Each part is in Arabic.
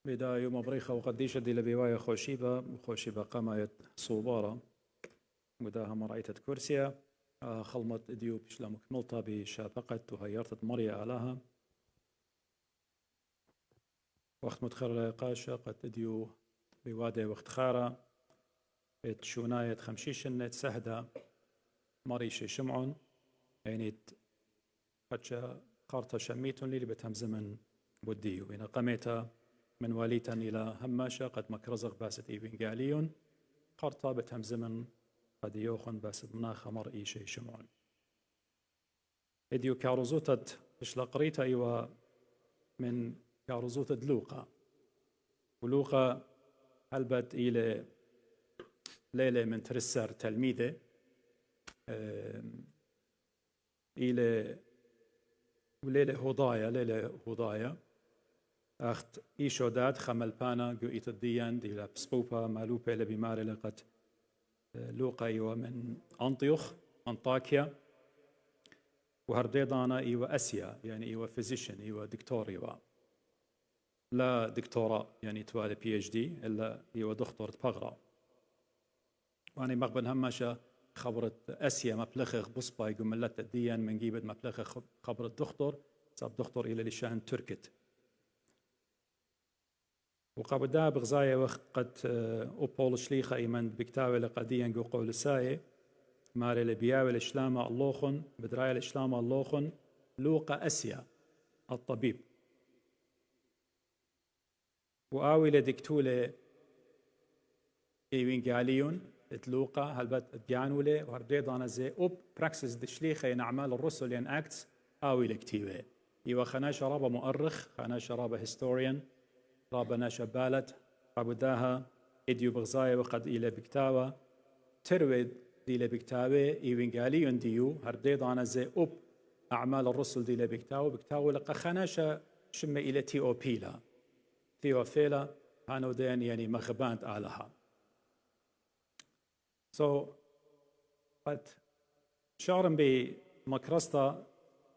بداية مبريخة وقديشة دي لبيوايا خوشيبة قامت صوبارة وداها مرأيتة كرسية خلمت اديو بشلامك ملطة بشابقت وهيرتت مريا آلاها وقت متخرة قاشة قد اديو بوادي وقت خارة تشوناية خمشيشن سهدة مريشي شمعون يعني قد قارتا شميتون لي بتهم زمن بوديو بين قميتا من واليتا إلى هماشة قد مكرزغ باسد إيبن قاليون قارتا بتهم زمن قد يوخن باسد مناخ مرئي شي شمعون إديو كاروزوتت بشلقريتا إيوا من كاروزوتت لوقا ولوقا هلبت إلى ليلة من ترسر تلميذة إلى وليلة هضايا أخت إيشو داد خمل بانا جو إيتديان دي لابسبوبا مالوبة لبيماري لقد لوقا إيوا من أنطاكيا وهرديضانا إيوا أسيا يعني إيوا فيزيشن إيوا دكتور إيوا لا دكتوراه يعني توالي PhD إلا إيوا دكتور بغرا وأنا مقبل هماشا خبرت أسيا مبلغ بصباي قملت الديان من جيبت مبلغ خبرت دكتور صاب دكتور إلى لشان تركت وقابل دا بغزايا وقت أوبول شليخة إيمان بكتاوي لقديا جو قول ساي ماري لبياوي الإسلام اللوخن بدرايا الإسلام اللوخن لوقا أسيا الطبيب وآوي لدكتولة إيوين قاليون تلوقا هلبت ديانولي وهرديضانا زي أوب براكسس دشليخة نعمال الرسل ين أكتس آوي لكتيوه إيوا خناشة رابا مؤرخ خناشة رابا هيستوريان رابا ناشا بالت رابداها إديو بغزايا وقد إلى بكتاوة تروي دي لبكتاوة إيوين قاليون ديو هرديضانا زي أوب أعمال الرسل دي لبكتاوة لقا خناشة شم إلى تيوبيلا ثيوفيلا هانو دين يعني مغبانت آلها قد شعرن بمكرستا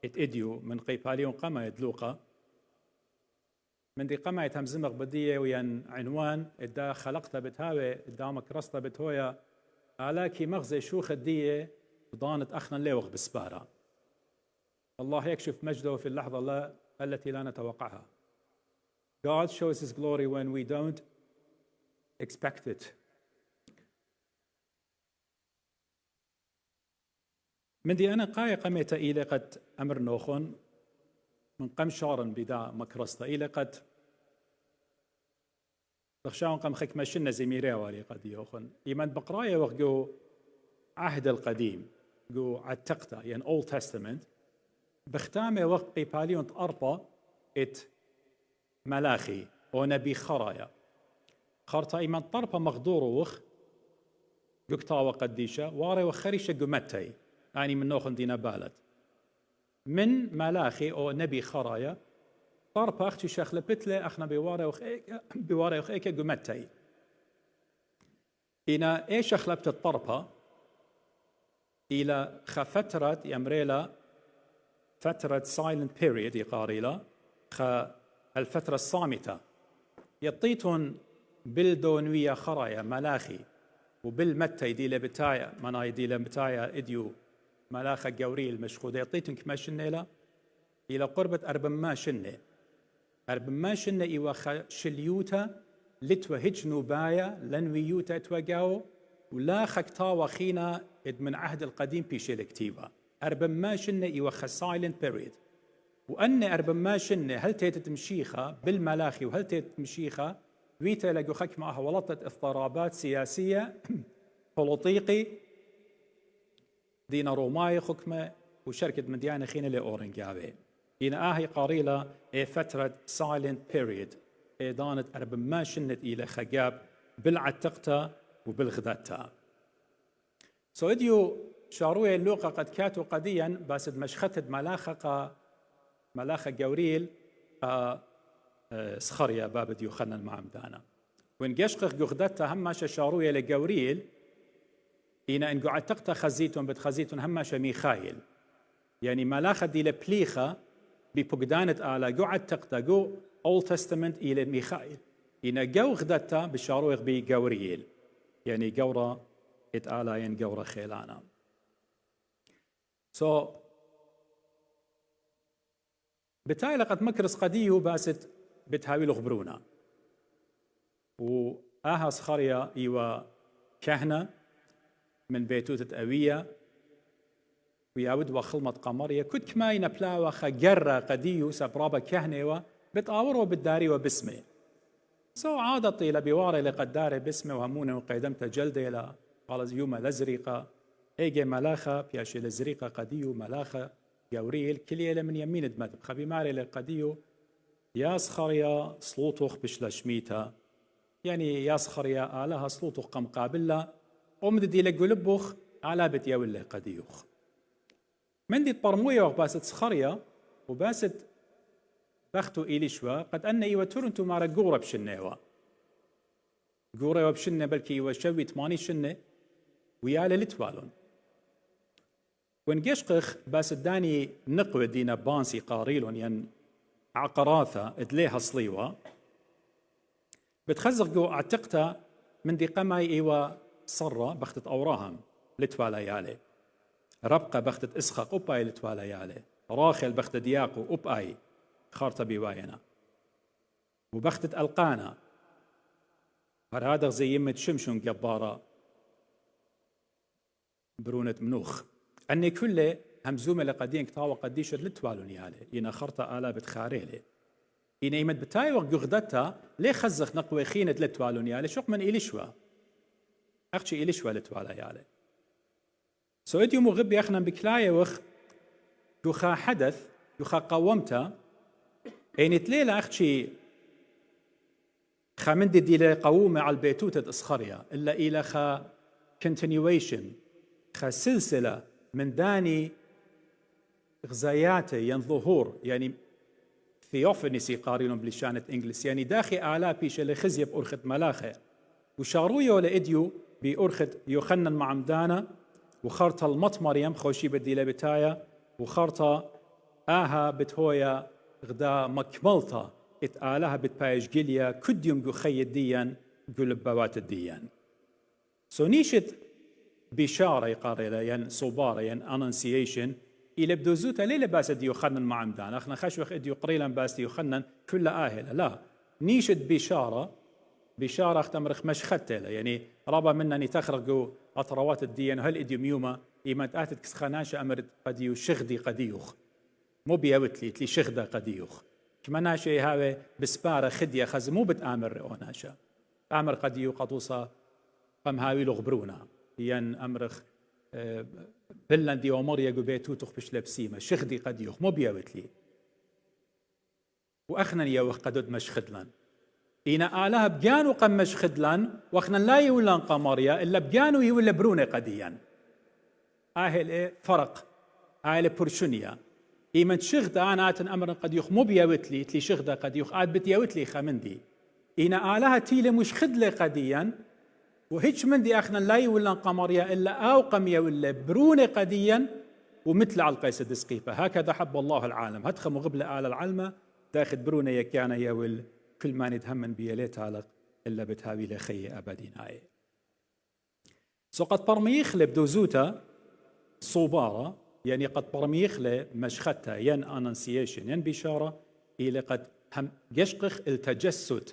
اتئديو من قيباليون قما يدلوقا من دي قما يتمزمغ بدية وين عنوان إدا خلقتا بتهاوي إدا مكرستا بتهويا آلاكي مغزي شوخ الدية ضانت أخنا ليوغ بسبارة الله يكشف مجده في اللحظة التي لا نتوقعها. God shows His glory when we don't expect it. من دي أنا قاية قميت إلى قد أمر نوخون من قم شارن بدا مكرستا إلى قد بخشاون قم خك مشنا زميري والي قد يوخون إيمان بقراية وقو عهد القديم قو عتقتا يعني Old Testament بختامة وقت قيباليون تأربا إت ملاخي ونبي خرايا خارتا إيمان طربا مغدور وخ قكتاوة قديشة واري وخريشة قمتي يعني من نوخن دينا بالت من ملاخي أو نبي خرايا طربا أختي شخل بتلة أخنا بواري وخ إيكا قمتي إنا إيش أخلبت الطربا إلى خفترة يمريلا فترة silent period يقاريلا الفترة الصامتة يطيتون بالدونوية خرايا ملاخي وبالمتى يديل بتايا منا يديل بتايا إديو ملاخة جوريل مشخودة يطيتون كما شنيلا إلى قربة أربما شنة إيوا شليوتا لتوا هجنو بايا لنويوتا توقاو ولا خكتاوا خينا إد من عهد القديم بيشيل كتيبا أربما شنة إيوا silent period وأن أربما شنة هل تمشيخة بالملاخي وهل تمشيخة ويتا لقو خك معها ولطت اضطرابات سياسية بوليطيقي دينا روماي خكمة وشركة مديانة خينة لأورنجاوي إنا آهي قاريلة فترة silent period دانت أربما شنة إلى خقاب بالعتقتا وبالغذاتا إديو شاروية اللوقة قد كاتوا قديا باسد مشختد ملاخة جوريل سخريا بابد يخنا المعمدانا وإن قشقق قغدتها هماشا شاروية لجوريل إنا إن قعدتقتا خزيتون بتخزيتون هماشا ميخايل يعني ملاخة دي لبليخة ببقدانت آلا جو عتقتا جو Old Testament إلى ميخائيل إنا جو غدتا بشاروغ بي جوريل يعني جورا إتآلا ين جورا خيلانا بتاعي لقد مكرس قديو باست بتهاوي لغبرونا وآها صخريا إيوا كهنة من بيتوتة أوية وياود وخلمة قمرية كنت كماي نبلاوة خجرة قديو سبرابة كهنة بتآوروا بالداري وبسمه عادة طيلة بواري لقداره بسمه وهمونه وقيدمت جلدة إلى قال يوم لزريقة إيجي ملاخة بياشي لزريقة قديو ملاخة جوريل كلية من يمين دمت خبي ماري للقديو يا صخريا صلوتوخ بشلشميتا يعني يا صخريا آلها صلوتوخ قم قابلة ومددي لقلبوخ على بت يولي قديوخ من دي الطرموية وباست صخريا وباست بختو إيليشوا قد أن إيوا تورنتو مارا قورة بشنة قورة وبشنة بلكي إيوا شوي 8 شنة ويالا لتوالون ونقشقخ باست داني نقوى دينا بانسي قاريلون ين عقراثة ادليها صليوة بتخزق جو اعتقتا من دي قماي إيوا صرة بختت أوراهم لتوالا يالي ربقة بختت إسخق أباي لتوالا يالي راخل بختت دياقو أباي خارطة بيواينا وبختة ألقانا هذا زي يمة شمشون جبارة برونة منوخ أني كله همزومة لقدين كتاوة قديش لتوالون يالي إنا خرطة آلا بتخاريلي إنا يمد بتاي وقت يغدتها ليه خزخ نقوى خينة لتوالون يالي شوق من إليشوا أخشي إليشوا لتوالا يالي إديو مغب يخنا بكلاية وخ يخا حدث يخا قومتا يعني تليلا أخشي خامند دي قوومة على البيتوتة إسخريا إلا إلى خا continuation خا سلسلة من داني غزاياته ين ظهور يعني ثيوفنسي قارينهم بلشانة إنجلس يعني داخي آلا بيش اللي خزي بأرخت ملاخة وشارويو لإديو بأرخت يوخنن معمدانا وخارطة المطمريم خوشي بدي لبتايا وخارطة آها بتهويا غدا مكملتا اتآلها بتبايش جليا كديوم جو خيد ديان قلب بوات الديان نيشت بشارة يقاريلا ين صوبارة ين أنانسيشن إلى بدوزوتا ليلة باس ديو خنن مع عمدان أخنا خشوخ ديو قريلا باس ديو خنن كل آهلة لا نيشت بشارة اختمرخ مشختة يعني رابا منني تخرجوا أطروات الديان هل إديو ميوما إيمات آتت كسخناشة أمرت قديو شغدي قديوخ مو بيوتلي تلي شغدة قديوخ كما ناشي هاوي بسبارة خدية خز مو بتآمر رئوناشا آمر قديو قطوصة قم هاوي لغبرونا ين أمرخ بلندي ومريا قبيتو تخبش لبسيمة شغدي قديوخ مو بيوتلي وأخنا يوخ قدود مشخدلن إنا آلها بجانو قم مشخدلن وأخنا لا يولن قمريا إلا بجانو يولن بروني قديا آهل فرق آهل برشونيا إيمن شغدة أنا آتن أمر قد يخ مو بيوتلي تلي شغدة قد يخ آت بتيوتلي خمندي إنا آلها تيلي مش خدلي قديا وهيش مندي أخنا لا يولن قمريا إلا أوقم يولن بروني قديا ومثل على القيس الدسقيفة هكذا حب الله العالم هدخم غبل آل العلمة داخل بروني يكيانا يول كل ما نتهمن بيليت علق إلا بتهاوي لخي أبدين هاي قد برميخ لبدوزوتا صوبارة يعني قد برميخ لمشختها ين أنانسيشن ين بشارة إلى قد هم يشقخ التجسد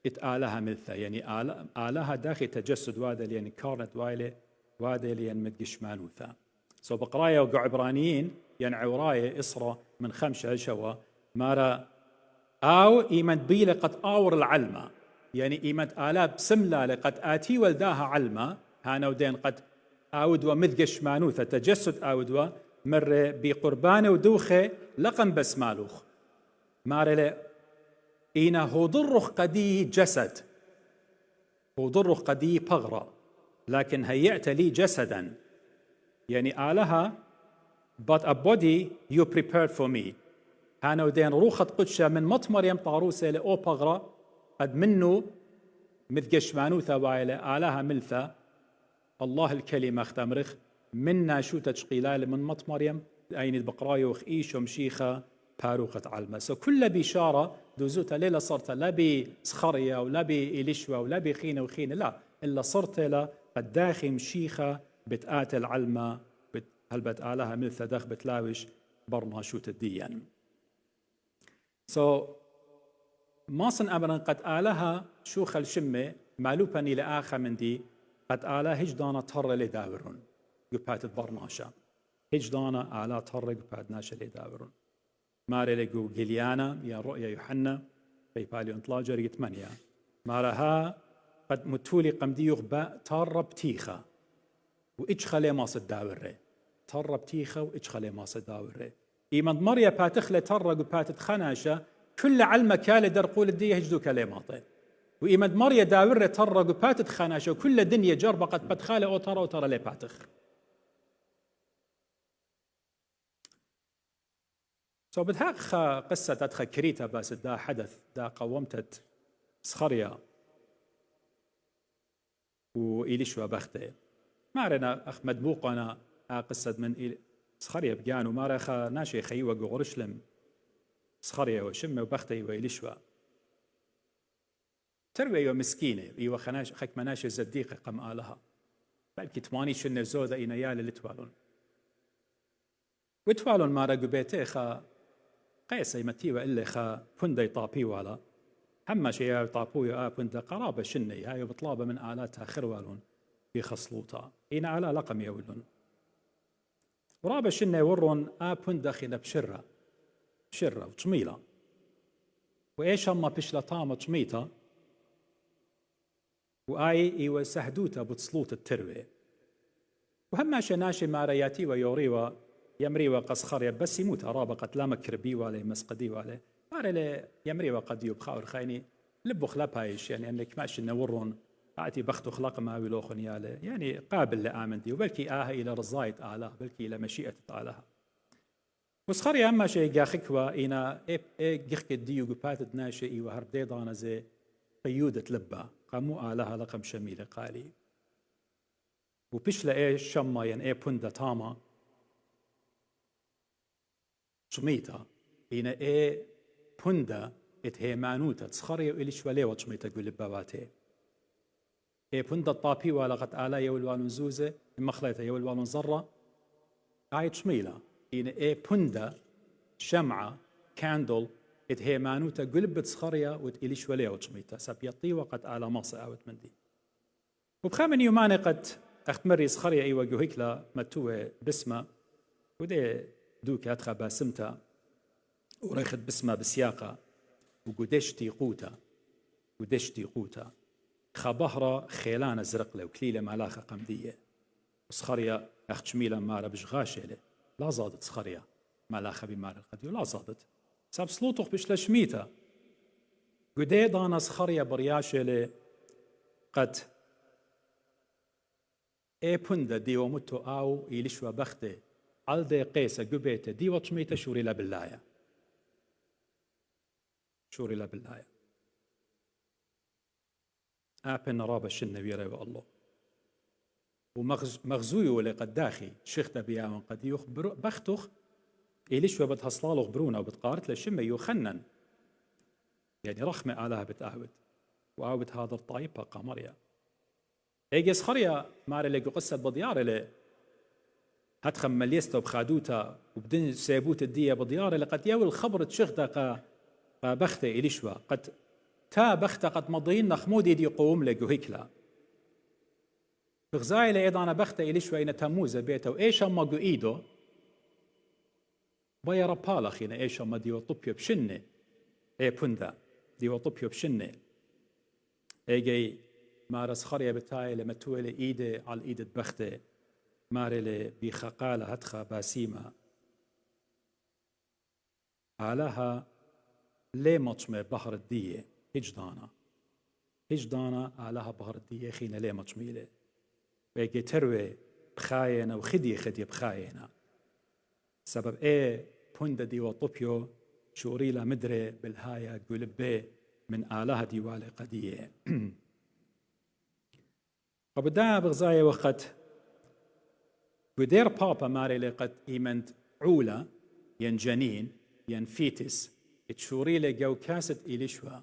اتآلها مثل يعني آلها داخل تجسد وادا لين كارنت وايلة وادا لين مدقشمانوثا بقراية وقع عبرانيين ين عوراية إصرة من 5 شوا مارا أو إيمن بيلة قد آور العلمة يعني إيمن آلاب سملة لقد آتي والداها علمة هانا ودين قد آودوا مذقش مانوثة تجسد آودوا مر بقربان ودوخة لقم بس مالوخ مارل إينا هو ضرخ قدي جسد هو ضرخ قدي بغرة لكن هيأت لي جسدا يعني آلها but a body you prepared for me هانا ودين روخة قدشة من مطمر يم طاروسة لأو بغرة قد منه مذقش مانوثة وايلة آلها ملثة الله الكلمة اختمرخ منا شو تشقيلال من مط مريم أين بقرايو إيش ومشيخة باروقة علمة. كل بشارة دوزوتا ليلة صرت لا بسخرية ولا بإليشوا ولا بخينة وخينة، لا، إلا صرت لا قد داخي مشيخة بتآت العلمة هل بتآلها مثل داخ بتلاوش برماشوت الديان. ما صن أبرا قد آلها شوخ الشمة مالوبني لآخر من دي قد آلها هجدانا تهر لداورون قبات برماشا هجدانا آلها تهر قبات ناشا لداورون ماري لقو جليانا يا رؤيا يوحنا في باليون طلاجر يتمنيا مارها قد متولي قمدي يغباء تهر بتيخة وإيش خلي ما صداوري تهر بتيخة وإيش خلي ما صداوري إيمان مريا باتخلة تهر قبات تخناشا كل علمة كالي درقول الدية هجدو كلماطي وإيمد مريا داورة ترى قباتت خاناشة وكل دنيا جربة قد بتخالي أو ترى لي باتخ. بدها قصة أدخل كريتا بس دا حدث دا قومتت سخريا وإيليشوا بختي ما رنا أخ مدبوق أنا قصة من سخريا بجانو ما رخا ناشي خيوة قرشلم سخريا وشمة وبختي وإيليشوا تروي ومسكينة إيوة خناش خك مناش الزديقة قم آلها بلكي تماني شنة زودة إينا يالي اللي توالون وتوالون ما رقو بيتي خا قيسة يمتيوة إلي خا بندا يطابي والا هما شيء يطابوي بندا قرابة شنة هاي بطلابة من آلاتها خروالون بخصلوطا إينا آلا لقم يولون ورابة شنة يورون بندا خينا بشرة وطميلة وإيش هما بشلا طامة طميطة وآي إيوة سهدوتا بتصلوت التروي وهم شناشي مارياتي ويوريوا يمريوا قصخريا بس يموت رابقة لا مكربي ولا مسقدي ولا ماري يمريوا قد يبخاور خايني لبو خلابايش يعني انك ماشي نورون اعتي بختو خلق ما ولوخن ياله يعني قابل لآمن دي وبلكي الى رزايت آله بلكي الى مشيئة آله وسخريا اما شيء قاخكوا اينا قخك ديو قباتت ناشي ايوة هربدي دانا زي قيودة لبا قاموا آلها لقم شميلة قالي وبشلا ايه شما ين بندا تاما شميتا هنا بندا اتهيمانوتا تسخريا إليش ولي وشميتا قول لباواتي بندا الطابي ولا قد آلا يولوالون زوزة مخليتا يولوالون زرة قايد شميلة هنا بندا شمعة كاندل اتهيمانوتا قلب تسخريا وإليش ولي وشميتا سبيطي وقد آلا مصا اوت مندي وبخامن يوماني قد اختمري سخريا ايوا جوهيكلا متوه بسمة ودي دوك أدخى باسمتا وريخت بسمة بسياقة وقدشتي قوتا خبهرة خيلانة زرقلة وكليلة ملاخة قمدية وسخريا أخت شميلة مارا بشغاشلة لا زادت سخريا ملاخة بمارا القديو لا زادت ساب سلوطخ بشلا شميتا قدي دانا سخريا برياشلة قد بندا ديو متو آو إليشوا بختي علدي قيسة قبيته دي وطشميته شوري لا بالله آبن رابا شن بيري والله ومغزوي ولا قد داخي شيختا بيامن قد يخبر بختخ إليش وبتهصلاله خبرونا وبتقارت لشمة يخنن يعني رخمة آلها بتأهود وآوت هذا الطايبة قمريا ايجي سخريا ماري لقو قصة بديار لي هتخم مليستا وبخادوتا وبدن سيبوت الدية بديار لقد ياول الخبر تشغتا بختة إليشوا قد تا بختة قد مضين نخمودي دي قوم لقو هيكلا بغزايلة ايضا انا بختة إليشوا إن تموزة بيتا وإيش أما قو إيدو بايا ربالخ إن إيش أما ديو طبيو بشنة بندا ديو طبيو بشنة ايجي مارس خريا بتاعي لما توالي إيدي على إيدة بختة مارلي بخقالة هتخا باسيمة علىها لي مطمة بحر الدية هجدانا علىها بحر الدية خينا لي مطميلة بيجي تروي بخاينة وخدي بخاينة سبب بوندا دي وطبيو شوريلا مدري بالهاية قلبي من آلها ديوالي قدية وبدا بغزاية وقت ودير بابا ماري لقد إيمنت عولة ين جنين فيتس تشوري له جو كاسة إليشوا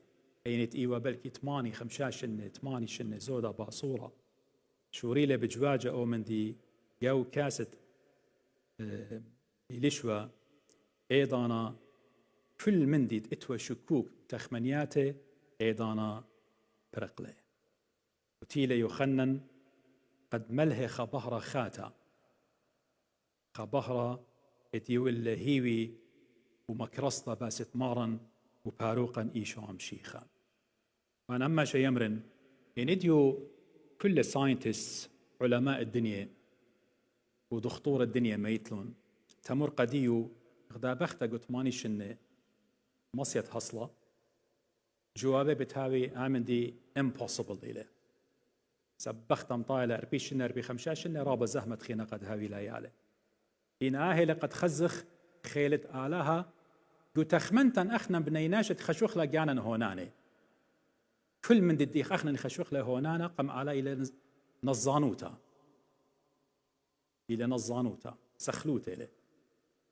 أينت إيوا بلكي 8 شنة زودة باصورة شوري له بجواجة أو من دي جو كاسة إليشوا أيضانا كل من دي اتوى شكوك تخمنياته أيضانا برقله وتيله يخنن قد مله خبهرة خاتا خبهرة اتيول هيوي ومكرسطة باست مارن وباروقا إيشام شيخا وأنا أما شيء يمرن ينديو كل ساينتست علماء الدنيا ودخطور الدنيا ميتلون تمر قديو غدا بختا قلت ماني شنة مصيت حصلة جوابه بتاوي آمن دي impossible إليه سبخت مطايلة أربي شنة أربي خمشة شنة رابا زهمة خينا قد هاوي ليالي إن آهلة قد خزخ خيلت آلها جو تخمنتن أخنا بنيناش تخشوخ لجانا هوناني كل من ديخ أخنا نخشوخ له هونانا قم على إلى نظانوتا سخلوت إليه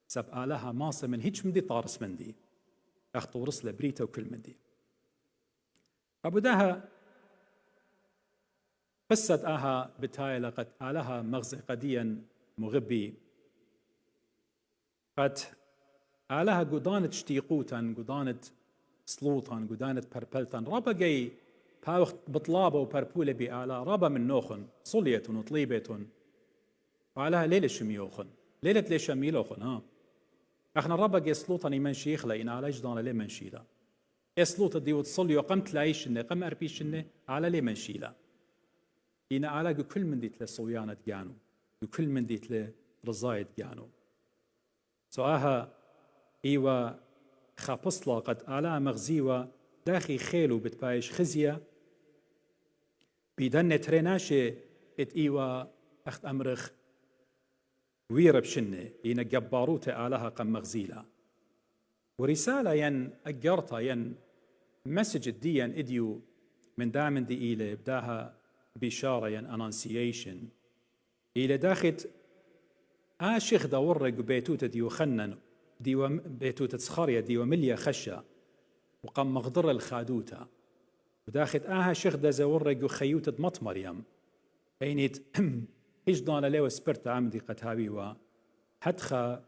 سب آلها ماصة من هيج من دي طارس من دي أخطو رسل بريتا وكل من دي أبو داها قصة آها بتاية لقد آلها مغزى قديا مغبي قد آلها قدانت شتيقوتا قدانت سلوطا قدانت بربلتا رابا جاي باوخت بطلابة وبربولة بآلا رابا من نوخن صلية وطليبة وآلها ليلة شميوخن ليلة ليش شميلوخن اخنا رابا جاي سلوطا يمن شيخ لإن آلا جدانا لي من شيلا سلوطا دي وتصليو قم تلايشنة قم أربيشنة على لي من شيلا إن آلا كل من ديت لصويانة جانو وكل من ديت لرزايد جانو سواها إيوا خابصلا قد آلا مغزيوا داخي خيلو بتبايش خزية بيدن تريناشي ات إيوا أخت أمرخ ويرب شنة إن جباروت آلها قم مغزيلا ورسالة ين أجرتا ين مسج الدين إديو من دامن دي إلي بداها بشارة ين أنانسييشن إلى داخت آشيخ دا ورق بيتوتة ديو خنن ديو بيتوتة صخارية ديو مليا خشة وقام مغضر الخادوتة وداخت شيخ دا زورق خيوتة مط مريم أينيت إيش دانا ليو سبرت عمدي قتهاوي حدخا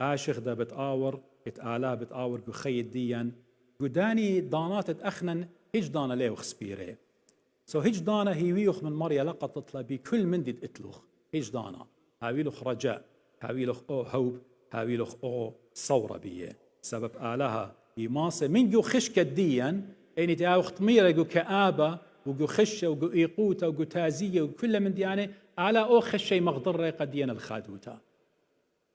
آشيخ دا بتآور اتآلا بتآور خيد ديان قداني دانات أخنن إيش دانا ليو خسبيري هيج دانا هيويخ من مريا لقد تطلبي كل من دي اتلوخ هيج دانا هاويلوخ رجاء هاويلوخ أو هوب هاويلوخ أو صورة بيه سبب آلها يماصة من جو خشكة ديا يعني تاو خطميرة جو كآبة وجو خشة وجو إيقوتة وجو تازية وكل من ديانة على أو خشة مغضرة قديا الخادوتة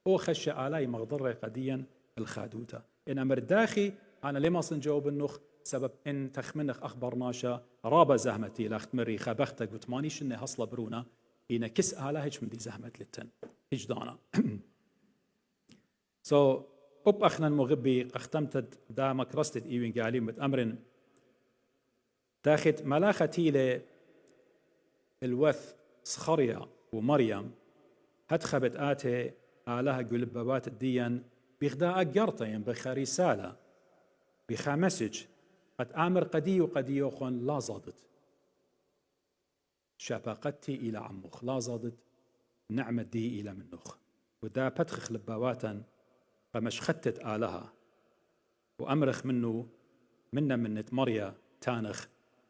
أو خشة آلاي مغضرة قديا الخادوتة إن أمر داخي أنا لما صنجاوب النخ سبب إن تخمنخ أخبار ناشا رابا زهمتي لاخت مري خبختك وتمانيش إني هصلا برونا إن كس آلا هيج من دي زهمت للتن هيج دانا أب أخنا المغبي قختمت دامك رستد إيوين قالين بتأمرن تاخت ملاختي الوث صخريا ومريم هتخبت آتي آلها قلبوات الدين بغداء قرطين بخريسالة بخامسج قد آمر قدي وقدي يوخون لا زادت شباقتي إلى عمخ لا زادت نعمة دي إلى منخ ودا بتخخ لبواتا فمش خدت آلها وأمرخ منه منت مريا تانخ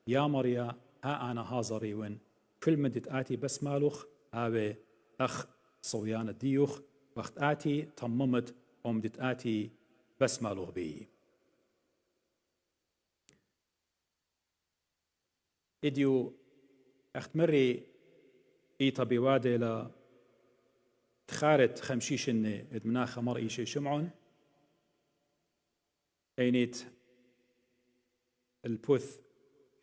يا مريا ها أنا هازري وين كل مدت آتي بس مالوخ هاوي أخ صويان الديوخ وقت آتي تممت ومدت آتي بس مالوخ بي إديو أختمري إيطا بوادي لا تخارت خمشيشني ادمنا خمر إيشي شمعون أينيت البوث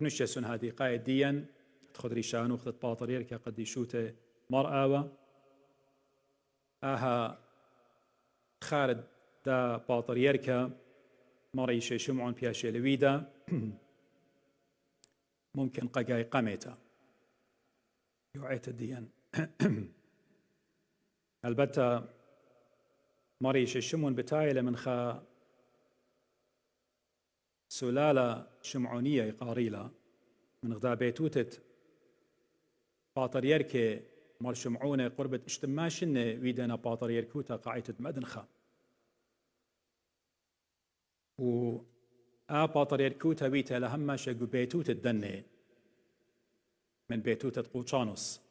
نشسون هذه قايد ديا تخذ ريشان وخذ باطرير كقد يشوته مرأة آها خارد دا باطريركا مريشي شمعون بياشي لويدا ممكن قاقاي قميتا يوعيت الديان البتة مريشي شمون بتايلة من خا سلالة شمعونية قاريلة من غدا بيتوتة باطريركي مر شمعونة قربة اشتماشن ويدنا باطريركوتا قاعدة مدنخة و باطريركوتا ويتا لهماشة بيتوتة دني من بيتوتة قوشانوس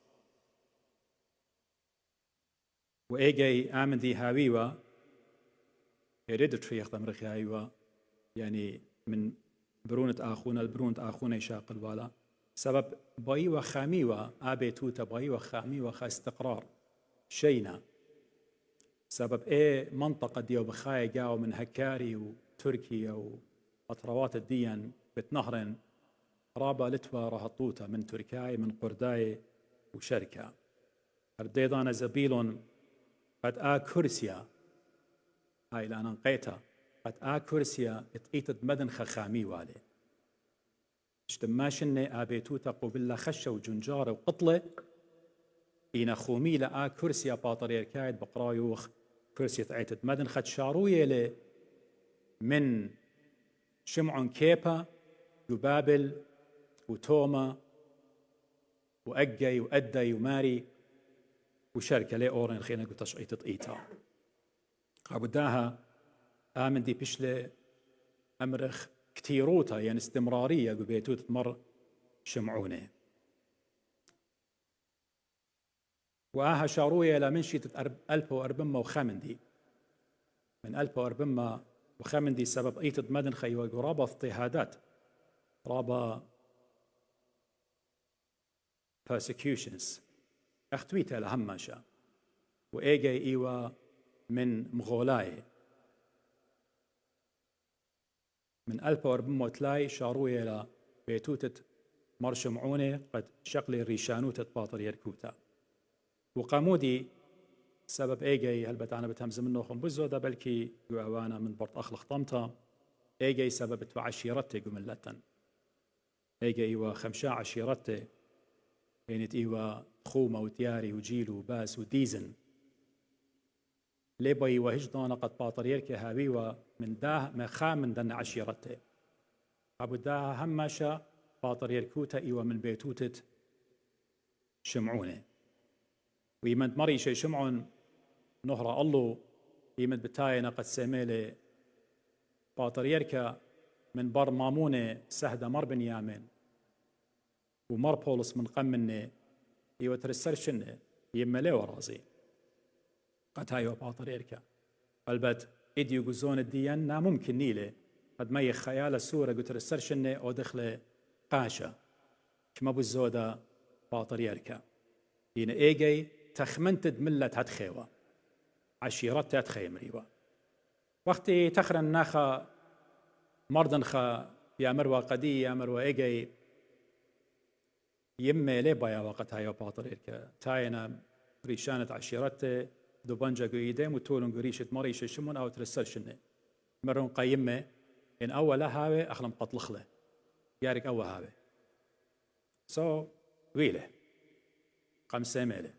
وإيجي آمن دي هاويوا هيريدتري يخدم رخي هاويوا يعني من برونة آخونا البرونة آخونا يشاق الوالا سبب بايوا خاميوا بيتوتة بايوا خاميوا خا استقرار شينا سبب منطقة ديو بخاية جاو من هكاري وتركيا وأطروات الدين بتنهرن رابا لتوا رهطوتا من تركاي من قرداي وشركة أرديضان زبيلون قد كرسيا هاي لأنا نقيتها قد كرسيا اتقيتت مدن خامي والي اشتماشن بيتوتا قبلا خشة وجنجارة وقطلة إينا خومي كرسيا باطرير كايد بقرايوخ كرسيا عيتت مدن خد شاروية لي من شمعون كيبا وبابل وتوما وأجي وأدي وماري وشركة لي أورين خينا قلتش أي تطقيتا قابداها آمن دي بشلي أمرخ كتيروتا يعني استمرارية قبيتوت مر شمعونة وآها شاروية لا من شيتة 1405 دي من 1405 دي سبب أيتد مدن خيوة قرابة اضطهادات رابا persecutions اختويتها لهماشا وإيجي إيوا من مغولاي من 1403 شاروية لا بيتوتة مرشمعونة قد شقلي ريشانوتة باطر يركوتا وقامودي سبب إيجي هل بتانا بتهمز منه خنبزو دا بلكي يوانا من برط أخلق طمتا إيجي سبب توعشيرتي قملتن إيجي إيوا خمشا عشيرتي كانت إيوا خومة وتياري وجيل وباس وديزن ليبا إيوا هجدانا قد باطر يركي هاويوا من داه ما خامن دن عشيرته أبو داها هماشا باطر يركوتا إيوا من بيتوتة شمعونه ويمند مري شي شمعون نهر الله يمند بتاينا قد سميلي باطر يركا من بر مامونة سهدة مر بن يامن ومر بولس من قمني إيوا ترسرشنه يملي ورازي قد هايوا باطر يركا البت إديو جزون الديان نا ممكن نيله قد ما يخيال السورة قلت رسرشنه أو دخله قاشة كما بالزودة باطر يركا ين إيجي تخمنتد ملة هتخيوة عشيرت هتخي مريوة وقتي تخرن ناخا مردنخا يا مروى قدي يا مروى إيجي يمي ليبا يا وقت هاي باطر يركا تاينا ريشانة عشيرته دوبانجا قيدم وتولن قريشة مريشة شمون أو ترسلشنه مرون قيمة إن أول هاوي أخلم قطلخله يارك أول هاوي ويله قمسة ميله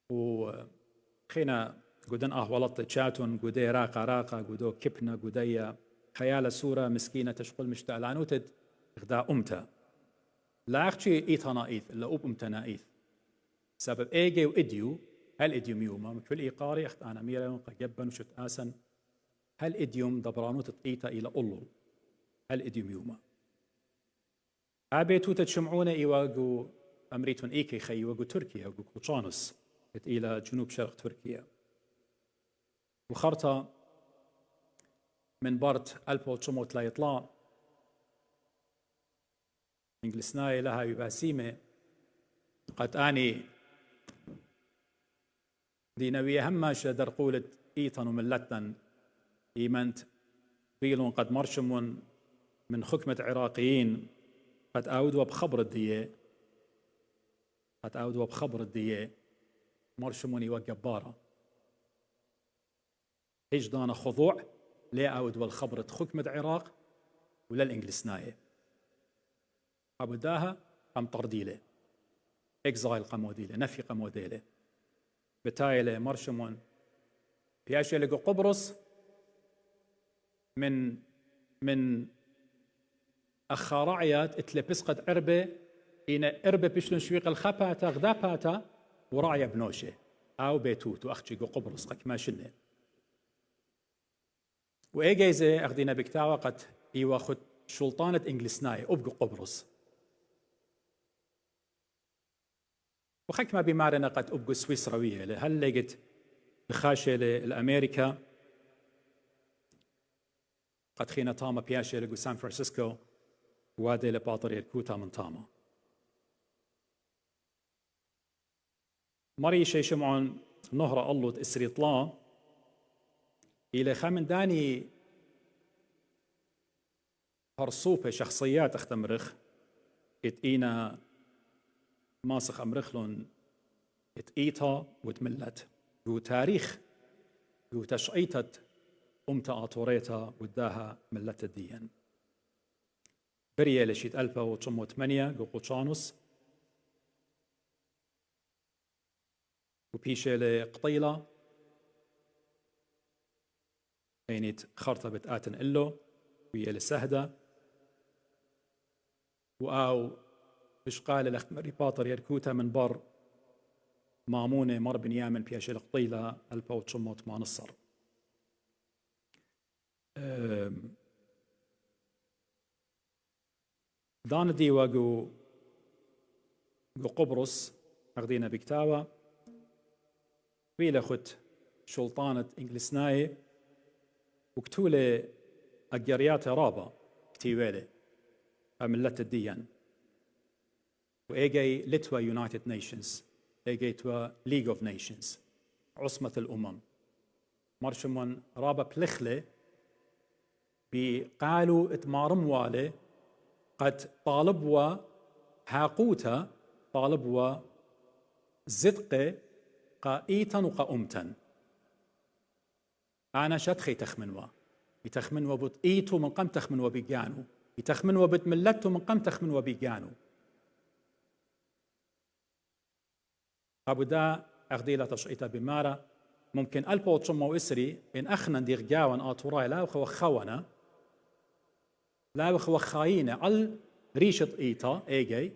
وخينا قدن ولط تشاتون قدي راقة قدو كبنا قدية خيال سورة مسكينة تشقل مشتعلانوتد غدا أمتا لا أخشي إيثنا إيث إلا أب أمتنا إيث سبب إيجي وإديو هل إديوم يوما مكل إيقاري أخت أنا ميرا قجبا وشت آسن هل إديوم دبرانوت تقيتا إلى أولو هل إديوم يوما أبيتو تشمعون إيواغو أمريتون إيكي خي وغو تركيا وغو قوشانوس إلى جنوب شرق تركيا وخرطة من برد ألبو تشموت لا يطلع إنجلسناي لها يباسيمة قد آني دينوية هماشة در قولة إيطان وملتن إيمانت بيلون قد مرشمون من حكمة عراقيين قد أودوا بخبر الدية مرشمون وجبارة إيش دانا خضوع لا أودوا الخبرة حكمة عراق ولا الإنجلسناية عبداها قم طرديله إكزايل قموديله نفي قموديله بتايله مرشمون بياشي لقو قبرص من من أخارعيات اتلبس قد عربة إن عربة بشلون شويق الخباتا غدا باتا ورايا بنوشة أو بيتوت وأختي قبرص قك ما شنه وإيجيزة أخدينا بكتاوة قد يواخد سلطانة إنجلسناي أبقى قبرص وخك ما بمارنا قد أبقى سويسروية هل لقيت بخاشة لأمريكا قد خينا تاما بياشة لقو سان فرانسيسكو وادي لباطر يركوتا من تاما مري شي شمعون نهر ألوت إسريطلا إلى خامن داني هرصوبة شخصيات اختمرخ اتقينا ماسخ أمرخلون اتقيتا وتملت جو تاريخ جو تشعيتت أمتا آطوريتا وداها ملت الدين بريا لشيت 1908 جو قوشانوس وبيشة لقطيلة اينيت خرطبت آتن إلو ويا لسهدة وآو بشقال الأخمري باطر يركوتا من بر مامونة مر بن يامن بيشة لقطيلة 1908 نصر دان ديوا جو قبرص أخدينا بكتاوة ويلا خت سلطانة إنجلسناي وكتولة أجريات رابا كتيوالي أملت الديان وإيجي لتوا يونايتد نيشنز إيجي توا ليج أوف نيشنز عصمة الأمم مرشمون رابا بلخلة بقالوا اتمارم والي قد طالبوا هاقوتا طالبوا زدقة قائيتا وقائمتا أنا شتخي تخمنوا يتخمنوا بطئيتو من قم تخمنوا بيجانو يتخمنوا بتملتو من قم تخمنوا بيجانو أبو دا أغديلا تشعيتا بمارا ممكن ألبو تشمو إسري إن أخنا ديغ جاوان آتوراي لا وخوا خوانا لا وخوا خاينة على ريشة إيتا إيجي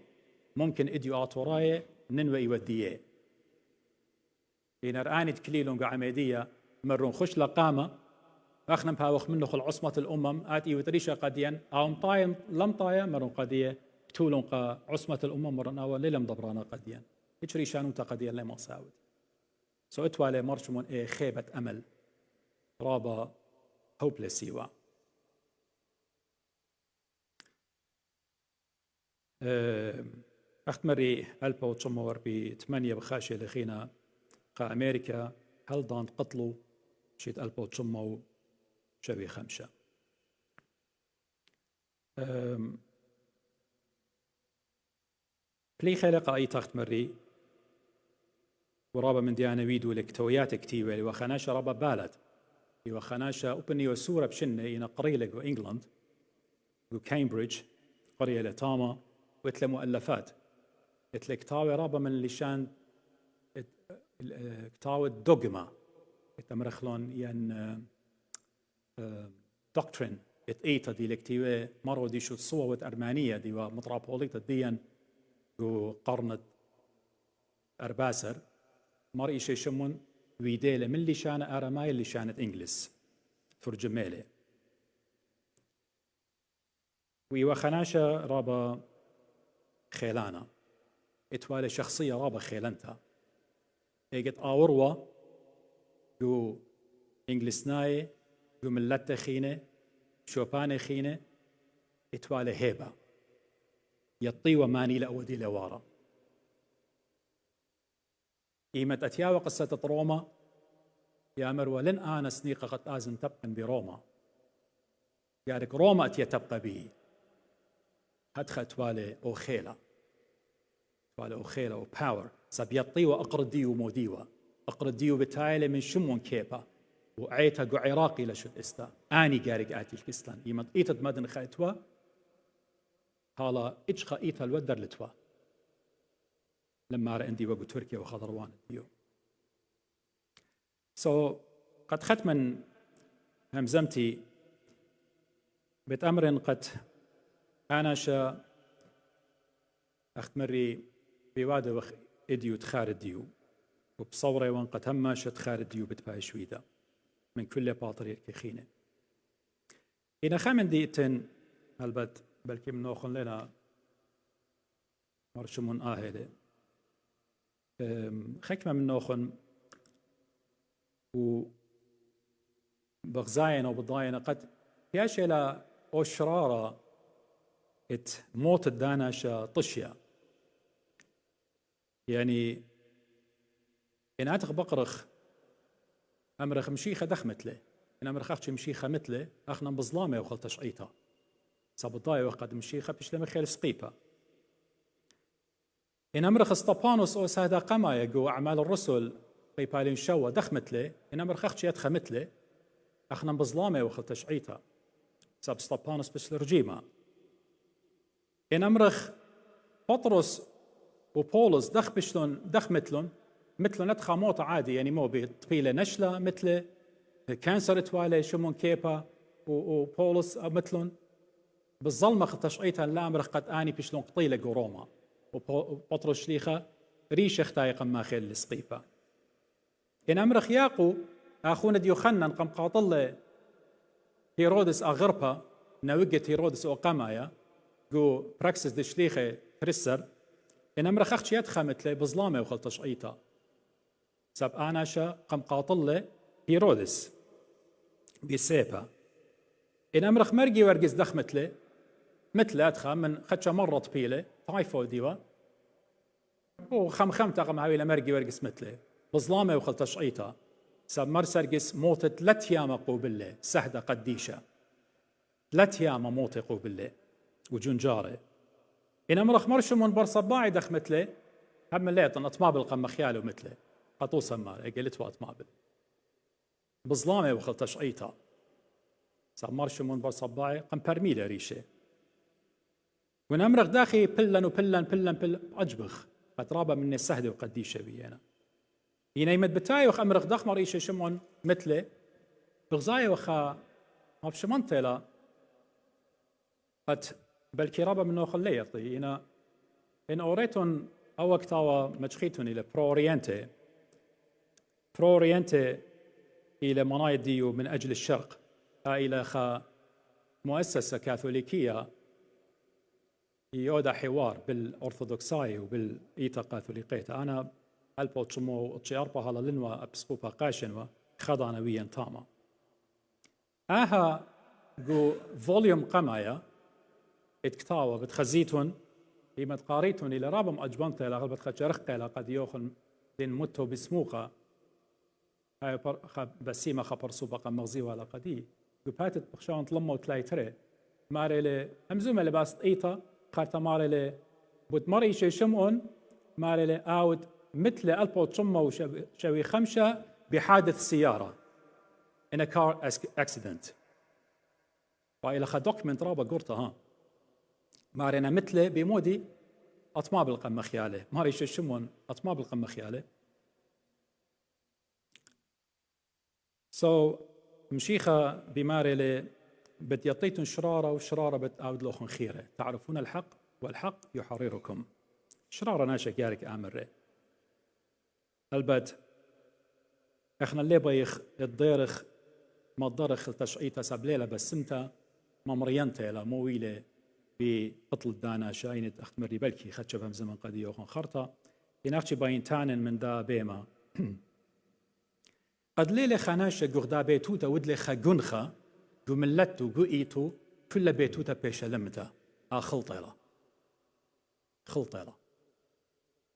ممكن إديو آتوراي ننوي وديه إن رآني تكليلون قعميدية مرون خش لقامة أخنا بهاوخ منه خل عصمة الأمم آتي وتريشة قديا أو طايم لم طايا مرون قدية تولون قا عصمة الأمم مرون أول للم ضبرانا قديا يتريشانو تقديا لما صاود سو اتوالي مرشمون إيه خيبة أمل رابا هوبلسيوا أختمري ألبا وتشمور ب8 بخاشة لخينا قا أمريكا هل دان قتلوا شيت ألبا وتشمو شوي 5 بلي خلق أي تختمري ورابا من ديانا ويدو لك تويات كتيوة وخناشة رابا بالد وخناشة أبني وسورة بشنة إنا قرية لك وإنجلند وكامبريدج قرية لتاما وإتلا مؤلفات إتلا كتاوي رابا من الليشان كتاوي الدوغما إتمرخلون ين دوكترين إتأيتا دي لكتيوة مرو دي شو تصوة أرمانية دي ومطرابوليتا ديان قرنة أرباسر مرئي شي شمون ويديله من اللي شان أرماي اللي شانت إنجلس ترجميله ويوخناشا رابا خيلانا اتوالي شخصية رابا خيلانتا ايقت آوروا جو إنجلسناي جو ملتا خينة شوباني خينة اتوالي هيبة يطيوة ماني لأودي لوارا إيمة أتياوة قصة روما يا مروى لن آنا سنيقة قد آزن تبقى بروما قالك روما أتيا تبقى بي هدخل توالي أوخيلة توالي أوخيلة وباور سبيطيوة أقرديو موديوة أقرديو بتايلة من شمون كيبا وعيتا قو عراقي لشد إستا آني قارق آتي الكستان إيمة إيتد مدن خايتوا هالا إجخا إيتا الودر لتوا لما رأندي وقو تركيا وخضروان ديو قد ختما همزمتي بتأمر قد آناشا أختمري بوادة وخ إديو تخار ديو وبصورة وانقد هماشة تخار ديو بتبايش ويدا من كل باطرير كخينة إنا خامن ديتن هلبت بلكي من نوخن لنا مرشمون آهلة خكمة من نوخن وبغزاين وبضاين قد ياشيلا أشرارة ات موت الداناشا طشيا يعني إن أتخ بقرخ أمرخ مشيخة دخمت له إن أمرخ أختش مشيخة مثله أخنا بظلامة وخلتش عيطة صابطاي وقد مشيخة بش لما خير سقيبة إن أمرخ اسطبانوس أو سادا قما يقو أعمال الرسل قيبالين شوا دخمت له إن أمرخ أختش يدخمت له أخنا بظلامة وخلتش عيطة ساب اسطبانوس بش الرجيمة إن أمرخ بطرس وبولس دخمتلن مثل ندخى موت عادي يعني مو بطفيلة نشلة مثل كانسر توالي شمون كيبا وبولس مثلن بالظلمة خطشعيتها لا أمرخ قد آني بشلون قطيلة قروما وبطرس شليخة ريشة اختايقا ما خيل السقيبة إن أمرخ ياقو أخونا ديوخنن قم قاطل هيرودس أغربا نوجت هيرودس أقامايا جو براكسس دي شليخة ترسر إن أمرخ أختش يدخمت لي بظلامة وخلتش عيطة ساب آناشا قم قاطل هيرودس بسيبا إن أمرخ مرقي ورقز دخمت لي مثل أدخى من خدشة مرة طبيلة طايفو ديوا وخمخمت قم هاوي لمرقي ورقز مثله بظلامة وخلتش عيطة ساب مرسرقس موتت 3 أيام قوبله سهدة قديشة 3 أيام موت قوبله وجنجارة إن أمرخ مرشمون برصباعي دخمت له هم الليطن أطمابل قم خياله مثله قطوسا مار قلت وأطمابل بظلامة وخلتش عيطة صار مرشمون برصباعي قم برميلة ريشة وإن أمرخ داخي بلن أجبخ قد رابا من السهدة وقديشة بينا هنا يمد بتايوخ أمرخ دخمر ريشة شمون مثله بغزاية وخا ما بشمنطلة قد بلكي رابا منو خليطي إن أوريتون أو كتاوا مجخيتون إلى برو أورينتي إلى منايد ديو من أجل الشرق إلى خا مؤسسة كاثوليكية يودا حوار بالأرثوذكساي وبالإيتا كاثوليقية أنا ألبو تشمو تشياربا هالا لنوا أبسبوبا قاشنوا خضانا ويان تاما جو فوليوم قمايا اتكتاوا بتخزيتون هي قاريتون إلى رابم أجبنت إلى غلبة خجرق إلى قد يوخن دين متو بسموقة هاي بسيمة خبر سوبقا مغزي ولا قدي قباتت بخشان تلمو تلايتري ماري لي همزومة لباس إيطا قارتا ماري لي بود مري شي شمعون ماري لي آود مثل ألبو تشمو شوي خمشة بحادث سيارة in a car accident وإلى خا دوكمنت رابا قرطة مارينا مثله بمودي أطماب القمة خياله ماريش الشمون أطماب القمة خياله مشيخة بماري بد يطيتن شرارة وشرارة بتعود لوخن خيرة تعرفون الحق والحق يحرركم شرارة ناشك يارك آمر البد احنا اللي بيخ الضيرخ ما الضرخ تشعيتا سبليلة بسمتا ما مرينتا لا مويلة بقتل دانا شاينت اختمري بلكي خدش بهم زمن قد يوخن خرطة يناقش باين تانن من دا بيما قد ليلة خناشة قغدا بيتوتا ودلي خجنخة جو ملتو جو ايتو كل بيتوتا بيشا لمتا خلطيلة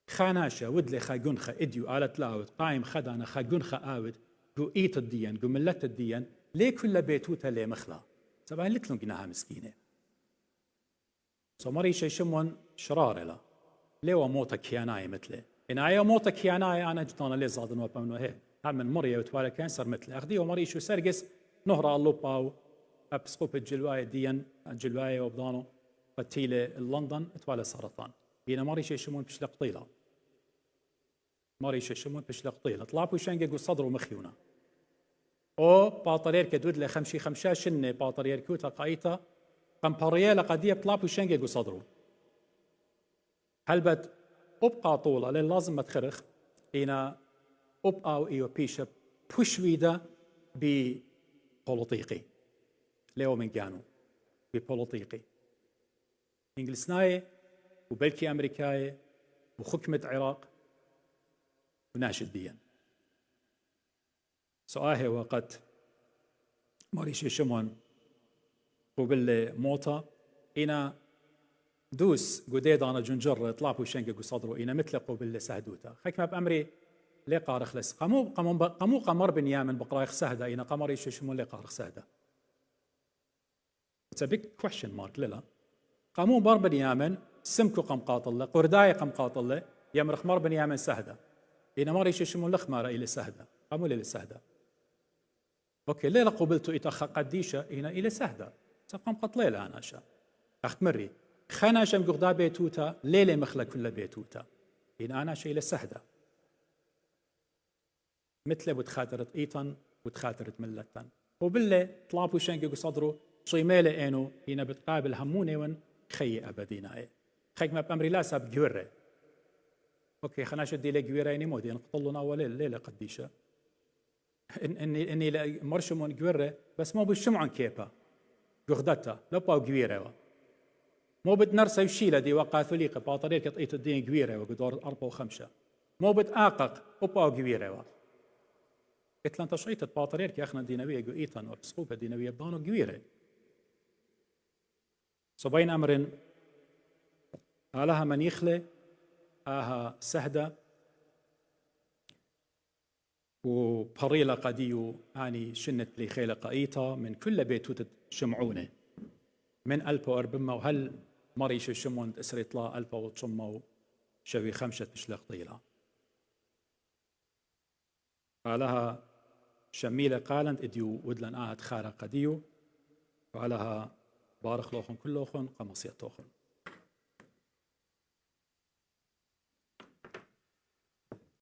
خناشة ودلي خجنخة اديو آلت لاود قايم خدانا خجنخة آود جو ايت الديان جو ملت الديان ليه كل بيتوتا ليه مخلا سبعين لتلون جناها مسكينة مري شي شمون شرار لا ليه موتا كياناي مثله إن أي موتا كياناي أنا جتانا ليه زادن وبمنو هي هم من مريا وتوالى كانسر مثله أخديه ومري شو سرقس نهر اللوباو أبسقوب الجلواية ديان الجلواية وبدانو قتيلة لندن توالى سرطان هنا مري شي شمون بشلق طيلة مري شي شمون بشلق طيلة طلعوا شنقة صدر ومخيونا أو باطرير كدود له خمشة شنة باطرير كوتا قايتا قمبرية لقدية بطلاب وشنجي قصدرو هل بد أبقى طولة للازم متخرخ إنا أبقى إيو بيشب بوشويدا ببوليطيقي ليو من كانوا ببوليطيقي إنجلسناي وبلكي أمريكاي وحكمة عراق وناشد بيا سؤاله وقت ماريشي شمون قبل موتا إنا دوس قديد أنا جنجر طلابو شنقق وصدرو إنا مثل قبل سهدوتا حكمة بأمري لي قارخ لس قمو قمر بن يامن بقرايخ سهدة إنا قمر يشمون لي قارخ سهدة It's a big question mark للا قمو بر بن يامن سمكو قم قاطلة قرداي قم قاطلة يمرخ مر بن يامن سهدة إنا مر يشمون لخمارة إلى سهدة قمو لي سهدة أوكي ليلة قبلتو إتخ قديشة إنا إلى سهدة سقم قطليلة أنا شا أخت مري خانا شم قغدا بيتوتا ليلة مخلة كل بيتوتا إن أنا شي إلى سهدة مثل بتخاطرت إيطن وتخاطرت ملتن وبالله طلابو شنقق صدرو صيميلة إنو إنا بتقابل هموني ون خي أبدينا إيه خيك ما بأمري لا ساب جورة أوكي خانا شدي لي جويرة إني مودي نقطلنا أول ليلة قديشة إني مرشمون جويرة بس مو بالشمعن كيبا قغدتا لو باو جويرة مو بتنرسى يشيله دي وقاثوليقة باطريقة طيت الدين جويرة وقدور 4 و5 مو بتآقق وباو جويرة قلت لن تشعيطة باطريقة أخنا دينوية جو إيطان والبسقوبة دينوية بانو جويرة صبين أمر آلها من يخلي آها سهدة وبريلة قديو آني شنت لي خيلة قايطة من كل بيتوت شمعونه من ألبو أربما وهل مريش الشمون تسري طلا ألبو وتشمو شوي 5 بشلق طيلة قالها شميلة قالنت إديو ودلن آهد خارق قديو وقالها بارخ لوخن كلوخن قمصية توخن